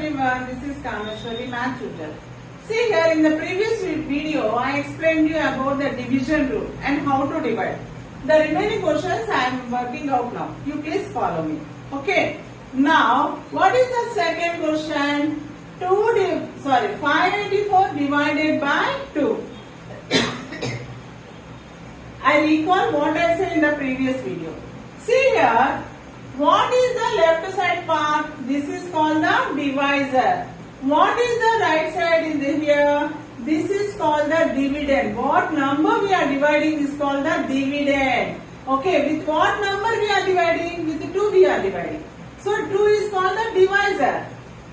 everyone, this is Kameshwari, math tutor. See here in the previous video I explained you about the division rule and how to divide. The remaining questions I am working out now. You please follow me. Okay. Now what is the second question? 584 divided by 2. I recall what I said in the previous video. See here, what is the left side part? This is called the divisor. What is the right side in here? This is called the dividend. What number we are dividing is called the dividend. Okay, with what number we are dividing? With 2 we are dividing. So 2 is called the divisor.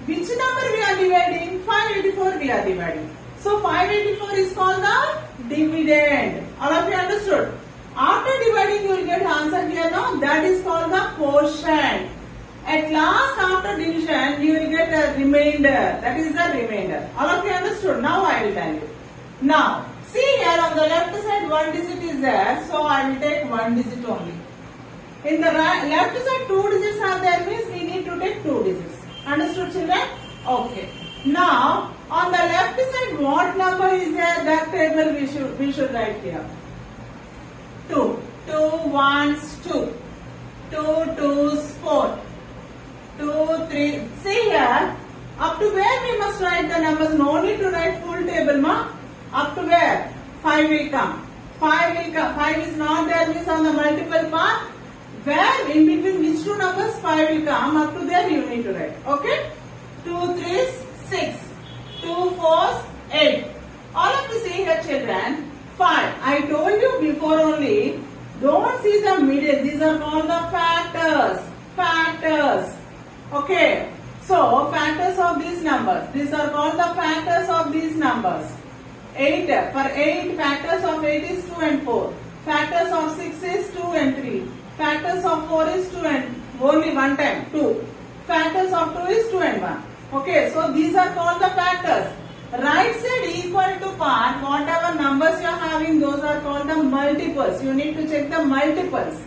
Which number we are dividing? 584 we are dividing. So 584 is called the dividend. All of you understood? After dividing you will get answer here, no? That is called the quotient. At last after division you will get a remainder. That is the remainder. All of you understood? Now I will tell you. Now see here on the left side 1 digit is there. So I will take 1 digit only. In the left side 2 digits are there, means we need to take 2 digits. Understood children? Okay. Now on the left side what number is there? That table we should write here. 2. 2 ones 2. 2 twos 4. 2 3. See here. Up to where we must write the numbers? No need to write full table, ma. Up to where? 5 will come. 5 will come. 5 is not there, means on the multiple part. Where in between which two numbers 5 will come, up to there you need to write. Okay? 2 3s 6. 2 4s 8. All of you see here children. 5. I told you before only. Don't see the middle. These are called the factors. Factors. Okay. So factors of these numbers. These are called the factors of these numbers. 8. For 8, factors of 8 is 2 and 4. Factors of 6 is 2 and 3. Factors of 4 is 2 and only one time 2. Factors of 2 is 2 and 1. Okay, so these are called the factors. Right side equal to part, whatever numbers you are having, those are called the multiples. You need to check the multiples.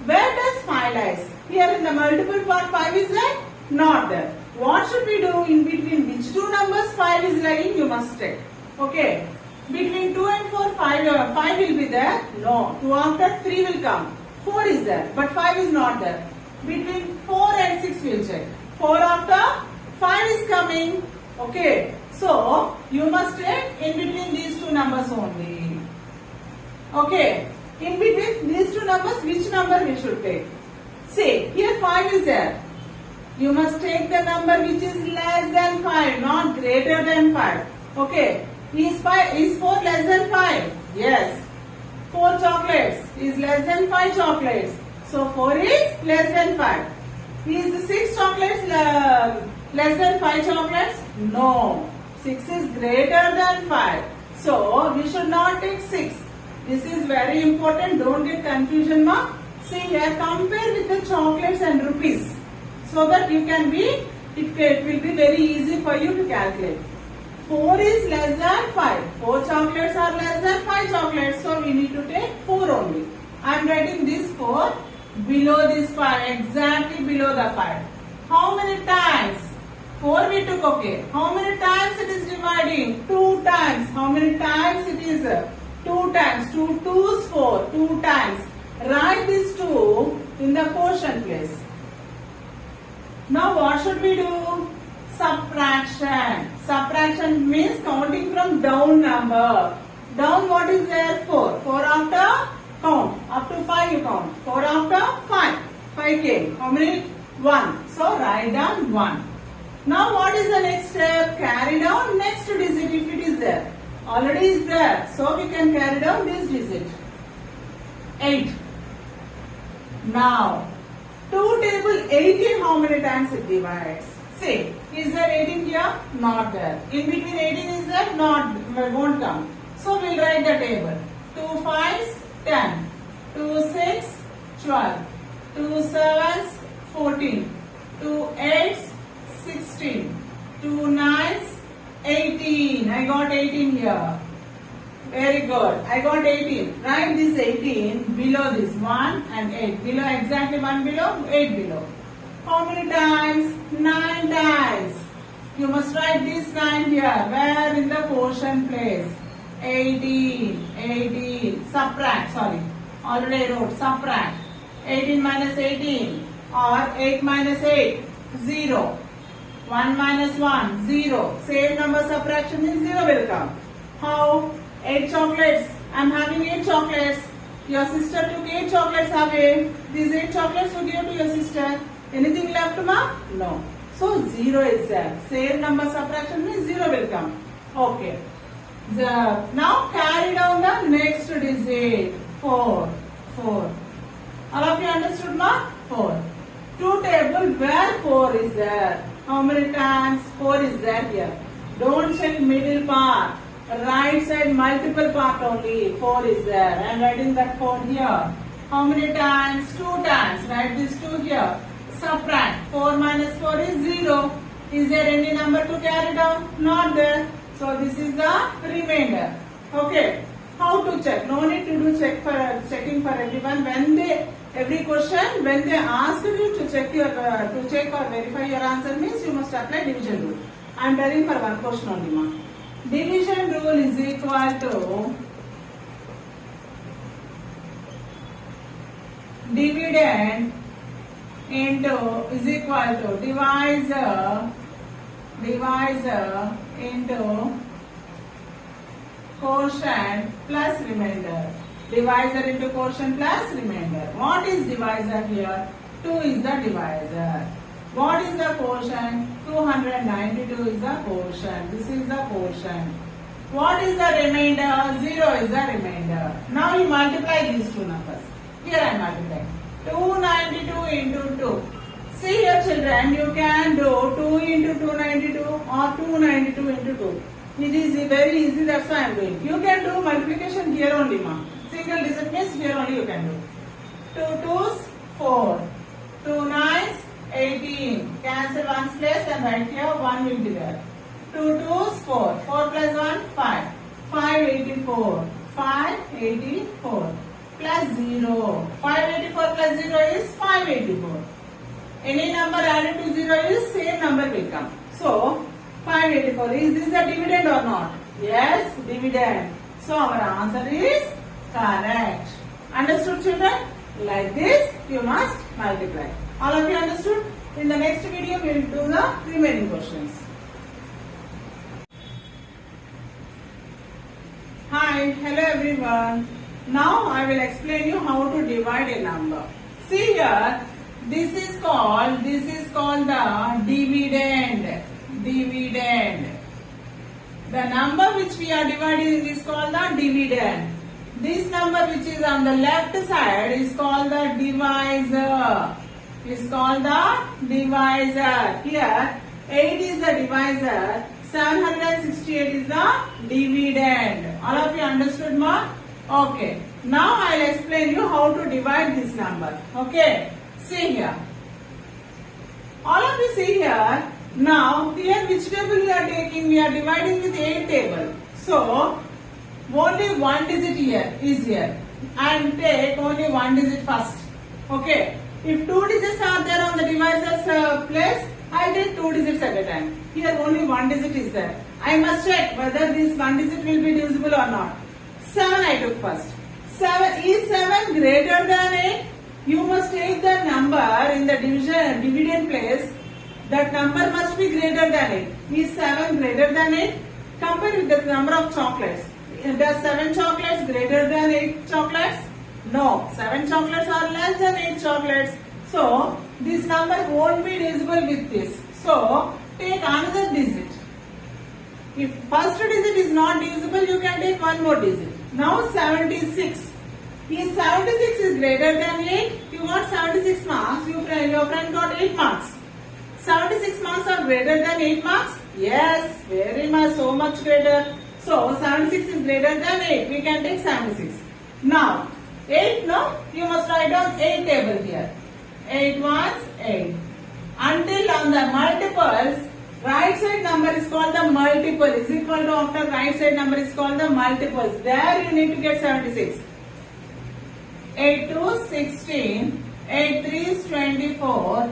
Where does 5 lies? Here in the multiple part 5 is there? Not there. What should we do? In between which two numbers 5 is lying? You must check. Okay. Between 2 and 4, 5 will be there? No. 2 after 3 will come. 4 is there, but 5 is not there. Between 4 and 6 we will check. 4 after 5 is coming. Okay. So, you must take in between these two numbers only. Okay. In between these two numbers, which number we should take? See, here 5 is there. You must take the number which is less than 5, not greater than 5. Okay. Is 4 less than 5? Yes. 4 chocolates is less than 5 chocolates. So 4 is less than 5. Is 6 chocolates less than 5 chocolates? No. 6 is greater than 5. So we should not take 6. This is very important. Don't get confusion, ma. See here, compare with the chocolates and rupees. So that you can be, it will be very easy for you to calculate. 4 is less than 5. 4 chocolates are less than 5 chocolates. So we need to take 4 only. I am writing this 4 below this 5. Exactly below the 5. How many times? 4 we took, okay. How many times it is dividing? 2 times. How many times it is? 2 times. 2 twos 4. 2 times. Write this 2 in the quotient place. Now what should we do? Subtraction. Subtraction means counting from down number. Down what is there? 4. 4 after count. Up to 5 you count. 4 after 5. 5 came. How many? 1. So write down 1. Now what is the next step? Carry down next digit if it is there. Already is there. So we can carry down this digit. 8. Now 2 table 18, how many times it divides? See, is there 18 here? Not there. In between 18 is there? Not, won't come. So we'll write the table. 2 5s 10. 2 6 12. 2 7s 14. 2 8s 16. 2 9s 18. I got 18 here. Very good. I got 18. Write this 18 below this 1 and 8. Below exactly 1 below, 8 below. How many times? 9 times. You must write this 9 here. Where in the quotient place? 18. Subtract, sorry. Already I wrote, subtract. 18 minus 18 or 8 minus 8, 0. 1 minus 1, 0. Same number subtraction means 0 will come. How? 8 chocolates. I am having 8 chocolates. Your sister took 8 chocolates away. These 8 chocolates you give to your sister. Anything left, ma? No. So 0 is there. Same number subtraction means 0 will come. Okay. Now carry down the next digit. 4. All of you understood, ma? 4. Two table where 4 is there. How many times 4 is there here? Don't check middle part. Right side multiple part only. 4 is there. I am writing that 4 here. How many times? 2 times. Write this 2 here. Subtract. 4 minus 4 is 0. Is there any number to carry down? Not there. So this is the remainder. Okay. How to check? No need to do checking for everyone. Every question when they ask you to check or verify your answer means you must apply division rule. I am telling for one question only, ma. Division rule is equal to dividend into is equal to divisor into quotient plus remainder. Divisor into quotient plus remainder. What is divisor here? 2 is the divisor. What is the quotient? 292 is the quotient. This is the quotient. What is the remainder? 0 is the remainder. Now you multiply these two numbers. Here I multiply. 292 into 2. See here children, you can do 2 into 292 or 292 into 2. It is very easy, that's why I am doing. You can do multiplication here only, ma. Single digit means here only you can do. 2 2s 4. 2 9s 18. Cancel one's place and right here 1 will be there. 2 2s 4. 4 plus 1 5. 584. 584 plus 0. 584 plus 0 is 584. Any number added to 0 is same number will come. So 584. Is this a dividend or not? Yes, dividend. So our answer is correct. Understood, children? Like this, you must multiply. All of you understood? In the next video, we will do the remaining questions. Hi, hello everyone. Now I will explain you how to divide a number. See here, this is called the dividend. The number which we are dividing is called the dividend. This number which is on the left side is called the divisor. Here 8 is the divisor, 768 is the dividend. All of you understood, ma? Okay. Now I will explain you how to divide this number. Okay. See here. All of you see here. Now here which table we are taking? We are dividing with 8 table. So only one digit here is here. And take only one digit first. Okay. If 2 digits are there on the divisor's place, I will take 2 digits at a time. Here only one digit is there. I must check whether this one digit will be divisible or not. 7 I took first. 7 is 7 greater than 8? You must take the number in the dividend place. That number must be greater than 8. Is 7 greater than 8? Compare with the number of chocolates. Does 7 chocolates greater than 8 chocolates? No. 7 chocolates are less than 8 chocolates. So, this number won't be divisible with this. So, take another digit. If first digit is not divisible, you can take one more digit. Now 76. If 76 is greater than 8, you got 76 marks. Your friend got 8 marks. 76 marks are greater than 8 marks? Yes, very much, so much greater. So 76 is greater than 8. We can take 76. Now 8, no? You must write down 8 table here. 8 ones, 8. Until on the multiples, right side number is called the multiple. Is equal to after right side number is called the multiples. There you need to get 76. 8 2 16. 8 3 is 24.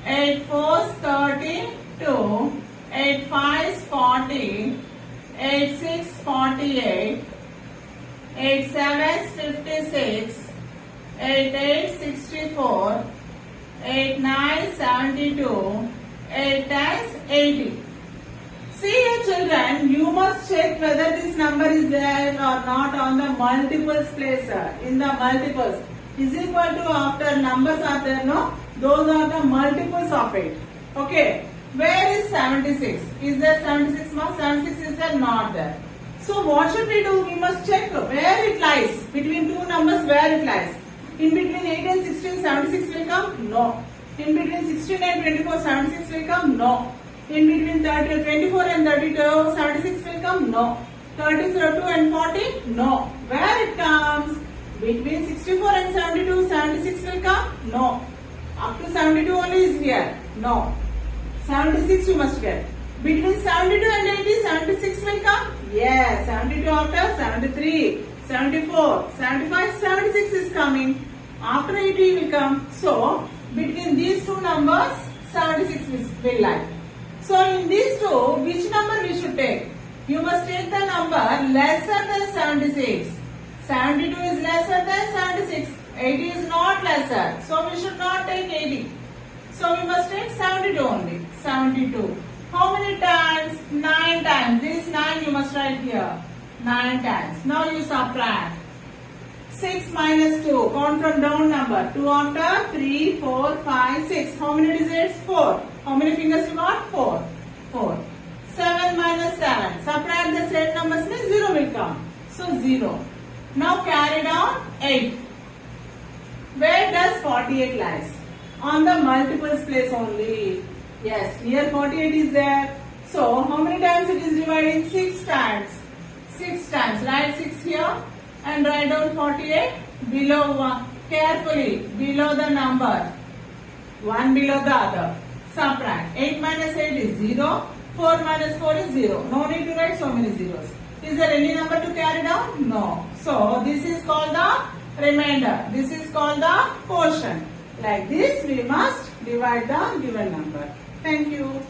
8 4 is 32. 8 5 972, 8 times 80. See here children, you must check whether this number is there or not on the multiples place. In the multiples is equal to after numbers are there, no? Those are the multiples of it. Okay. Where is 76? Is there 76 mark? 76 is there? Not there. So what should we do? We must check where it lies. Between two numbers where it lies. In between 8 and 16, 76 will come? No. In between 16 and 24, 76 will come? No. In between 24 and 32, 76 will come? No. 32 and 40? No. Where it comes? Between 64 and 72, 76 will come? No. Up to 72 only is here? No. 76 you must get. Between 72 and 80, 76 will come? Yes. 72 after 73, 74, 75, 76 is coming. After 80 will come. So, between these two numbers, 76 will lie. So, in these two, which number we should take? You must take the number lesser than 76. 72 is lesser than 76. 80 is not lesser. So, we should not take 80. So, we must take 72 only. 72. How many times? 9 times. This 9 you must write here. 9 times. Now you subtract. 6 minus 2. Count from down number. 2 after 3, 4, 5, 6. How many digits? 4. How many fingers you got? 4. 4. 7 minus 7. Subtract the same numbers means 0 will come. So 0. Now carry down 8. Where does 48 lies? On the multiples place only. Yes, here 48 is there. So, how many times it is dividing? 6 times. 6 times. Write 6 here and write down 48 below 1. Carefully, below the number. 1 below the other. Subtract. 8 minus 8 is 0. 4 minus 4 is 0. No need to write so many zeros. Is there any number to carry down? No. So, this is called the remainder. This is called the quotient. Like this, we must divide the given number. Thank you.